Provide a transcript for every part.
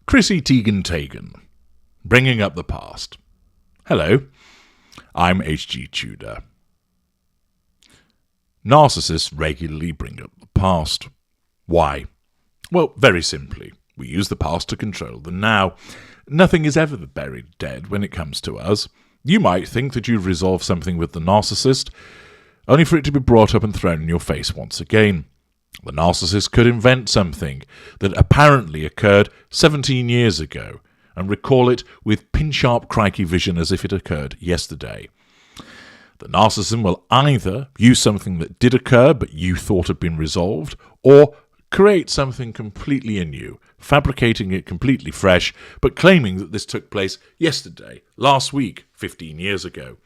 Chrissy Teigen, bringing up the past. Hello, I'm H.G. Tudor. Narcissists regularly bring up the past. Why? Well, very simply, we use the past to control the now. Nothing is ever buried dead when it comes to us. You might think that you've resolved something with the narcissist, only for it to be brought up and thrown in your face once again. The narcissist could invent something that apparently occurred 17 years ago and recall it with pin-sharp crikey vision as if it occurred yesterday. The narcissism will either use something that did occur but you thought had been resolved, or create something completely anew, fabricating it completely fresh, but claiming that this took place yesterday, last week, 15 years ago.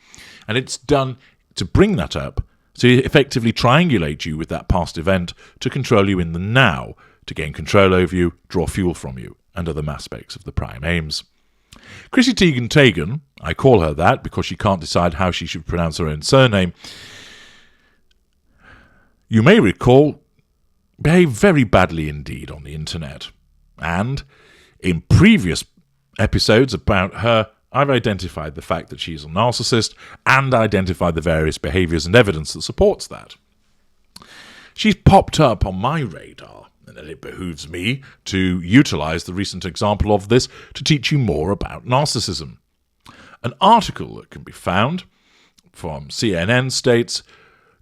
And it's done to bring that up, to effectively triangulate you with that past event, to control you in the now, to gain control over you, draw fuel from you, and other aspects of the prime aims. Chrissy Teigen, I call her that because she can't decide how she should pronounce her own surname, you may recall, behaved very badly indeed on the internet. And in previous episodes about her, I've identified the fact that she's a narcissist and identified the various behaviours and evidence that supports that. She's popped up on my radar, and it behooves me to utilise the recent example of this to teach you more about narcissism. An article that can be found from CNN states,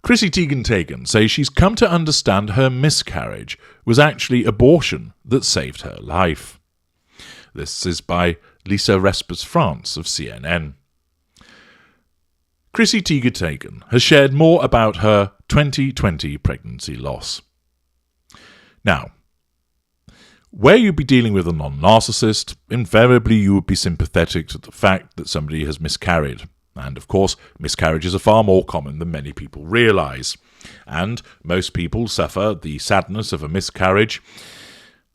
Chrissy Teigen says she's come to understand her miscarriage was actually abortion that saved her life. This is by Lisa Respers France of CNN. Chrissy Teigen has shared more about her 2020 pregnancy loss. Now, where you'd be dealing with a non-narcissist, invariably you would be sympathetic to the fact that somebody has miscarried. And of course, miscarriages are far more common than many people realise. And most people suffer the sadness of a miscarriage,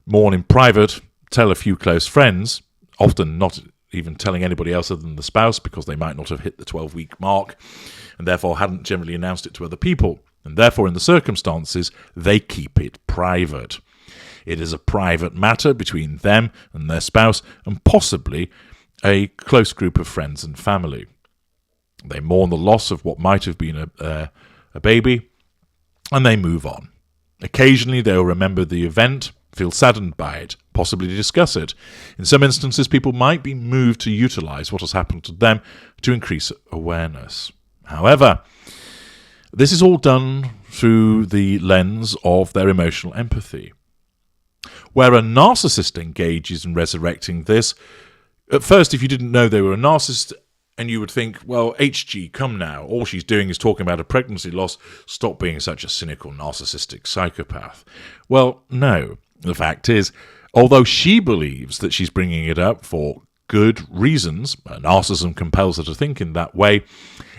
mourn in private, tell a few close friends, often not even telling anybody else other than the spouse because they might not have hit the 12-week mark and therefore hadn't generally announced it to other people. And therefore, in the circumstances, they keep it private. It is a private matter between them and their spouse and possibly a close group of friends and family. They mourn the loss of what might have been a baby, and they move on. Occasionally, they'll remember the event, feel saddened by it, possibly discuss it. In some instances, people might be moved to utilise what has happened to them to increase awareness. However, this is all done through the lens of their emotional empathy. Where a narcissist engages in resurrecting this, at first, if you didn't know they were a narcissist, and you would think, well, HG, come now. All she's doing is talking about a pregnancy loss. Stop being such a cynical, narcissistic psychopath. Well, no. The fact is, although she believes that she's bringing it up for good reasons, narcissism compels her to think in that way,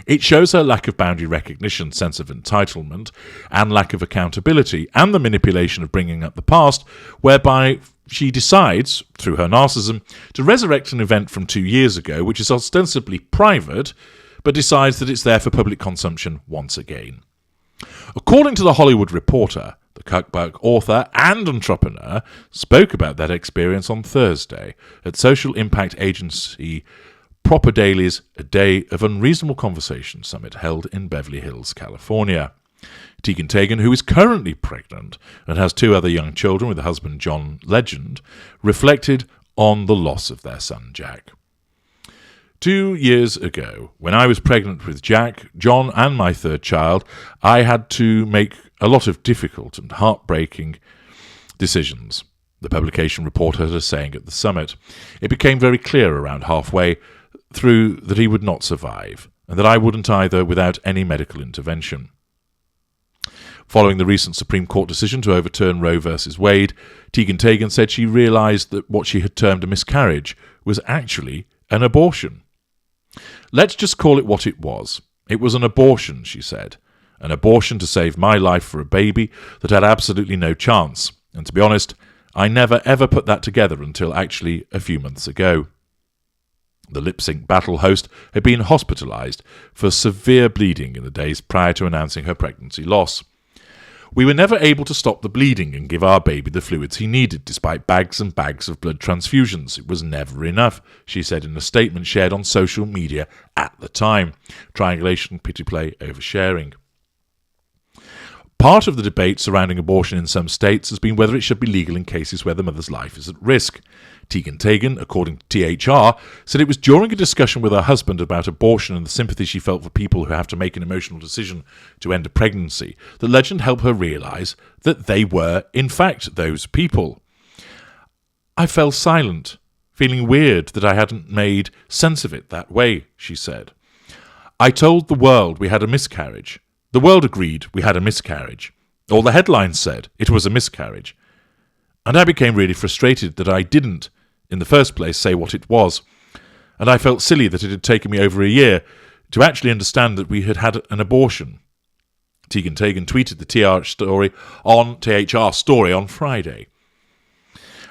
it shows her lack of boundary recognition, sense of entitlement, and lack of accountability, and the manipulation of bringing up the past, whereby she decides, through her narcissism, to resurrect an event from 2 years ago, which is ostensibly private, but decides that it's there for public consumption once again. According to the Hollywood Reporter, the cookbook author and entrepreneur spoke about that experience on Thursday at social impact agency Proper Daily's A Day of Unreasonable Conversation Summit held in Beverly Hills, California. Teigen, who is currently pregnant and has 2 other young children with husband John Legend, reflected on the loss of their son Jack. 2 years ago, when I was pregnant with Jack, John and my 3rd child, I had to make a lot of difficult and heartbreaking decisions, the publication reported her saying at the summit. It became very clear around halfway through that he would not survive, and that I wouldn't either without any medical intervention. Following the recent Supreme Court decision to overturn Roe v. Wade, Teigen said she realised that what she had termed a miscarriage was actually an abortion. Let's just call it what it was. It was an abortion, she said. An abortion to save my life for a baby that had absolutely no chance. And to be honest, I never ever put that together until actually a few months ago. The lip-sync battle host had been hospitalised for severe bleeding in the days prior to announcing her pregnancy loss. We were never able to stop the bleeding and give our baby the fluids he needed, despite bags and bags of blood transfusions. It was never enough, she said in a statement shared on social media at the time. Triangulation, pity play, oversharing. Part of the debate surrounding abortion in some states has been whether it should be legal in cases where the mother's life is at risk. Teigen, according to THR, said it was during a discussion with her husband about abortion and the sympathy she felt for people who have to make an emotional decision to end a pregnancy that legend helped her realise that they were, in fact, those people. I fell silent, feeling weird that I hadn't made sense of it that way, she said. I told the world we had a miscarriage. The world agreed we had a miscarriage. All the headlines said it was a miscarriage. And I became really frustrated that I didn't, in the first place, say what it was. And I felt silly that it had taken me over a year to actually understand that we had had an abortion. Teigen tweeted the THR story on Friday.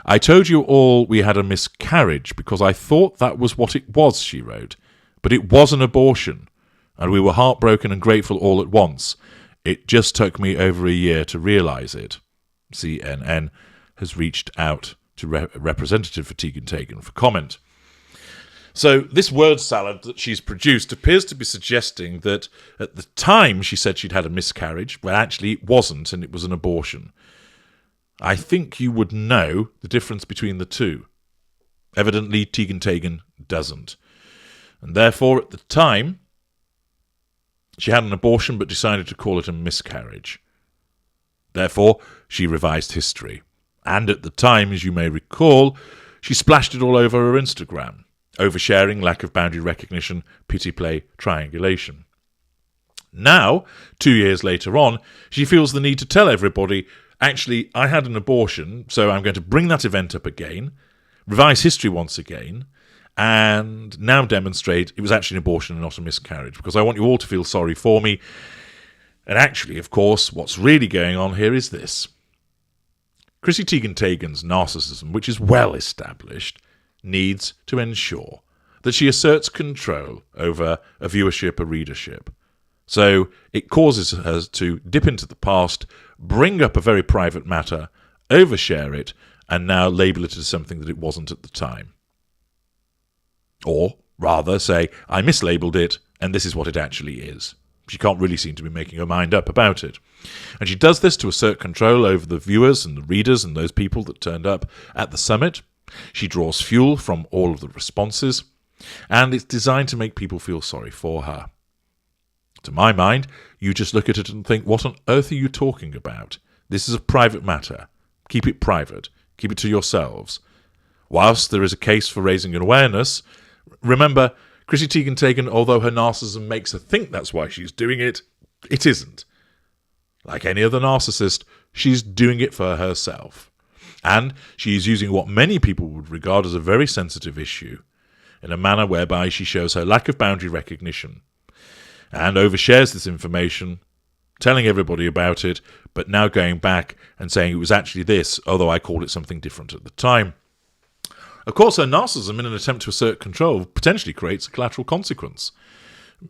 I told you all we had a miscarriage because I thought that was what it was, she wrote. But it was an abortion. And we were heartbroken and grateful all at once. It just took me over a year to realise it. CNN has reached out to a representative for Teigen for comment. So this word salad that she's produced appears to be suggesting that at the time she said she'd had a miscarriage, well, actually it wasn't, and it was an abortion. I think you would know the difference between the two. Evidently, Teigen doesn't. And therefore, at the time, she had an abortion but decided to call it a miscarriage. Therefore, she revised history. And at the time, as you may recall, she splashed it all over her Instagram. Oversharing, lack of boundary recognition, pity play, triangulation. Now, 2 years later on, she feels the need to tell everybody, actually, I had an abortion, so I'm going to bring that event up again, revise history once again, and now demonstrate it was actually an abortion and not a miscarriage, because I want you all to feel sorry for me. And actually, of course, what's really going on here is this. Chrissy Teigen's narcissism, which is well established, needs to ensure that she asserts control over a viewership, a readership. So it causes her to dip into the past, bring up a very private matter, overshare it, and now label it as something that it wasn't at the time. Or, rather, say, I mislabeled it, and this is what it actually is. She can't really seem to be making her mind up about it. And she does this to assert control over the viewers and the readers and those people that turned up at the summit. She draws fuel from all of the responses, and it's designed to make people feel sorry for her. To my mind, you just look at it and think, what on earth are you talking about? This is a private matter. Keep it private. Keep it to yourselves. Whilst there is a case for raising an awareness, remember, Chrissy Teigen, although her narcissism makes her think that's why she's doing it, it isn't. Like any other narcissist, she's doing it for herself. And she is using what many people would regard as a very sensitive issue in a manner whereby she shows her lack of boundary recognition and overshares this information, telling everybody about it, but now going back and saying it was actually this, although I called it something different at the time. Of course, her narcissism, in an attempt to assert control, potentially creates a collateral consequence.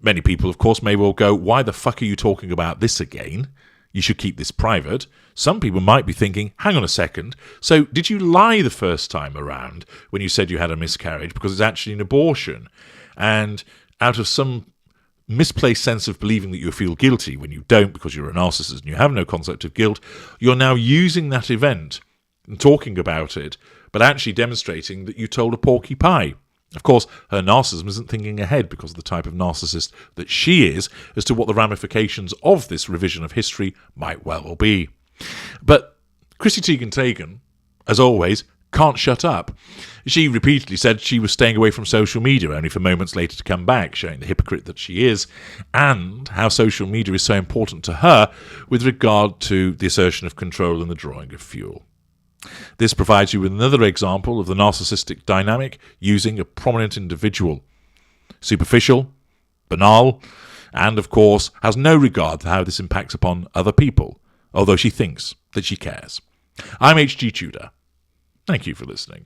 Many people, of course, may well go, why the fuck are you talking about this again? You should keep this private. Some people might be thinking, hang on a second, so did you lie the first time around when you said you had a miscarriage because it's actually an abortion? And out of some misplaced sense of believing that you feel guilty when you don't because you're a narcissist and you have no concept of guilt, you're now using that event and talking about it, but actually demonstrating that you told a porky pie. Of course, her narcissism isn't thinking ahead because of the type of narcissist that she is as to what the ramifications of this revision of history might well be. But Chrissy Teigen, as always, can't shut up. She repeatedly said she was staying away from social media, only for moments later to come back, showing the hypocrite that she is, and how social media is so important to her with regard to the assertion of control and the drawing of fuel. This provides you with another example of the narcissistic dynamic using a prominent individual. Superficial, banal, and of course has no regard for how this impacts upon other people, although she thinks that she cares. I'm H.G. Tudor. Thank you for listening.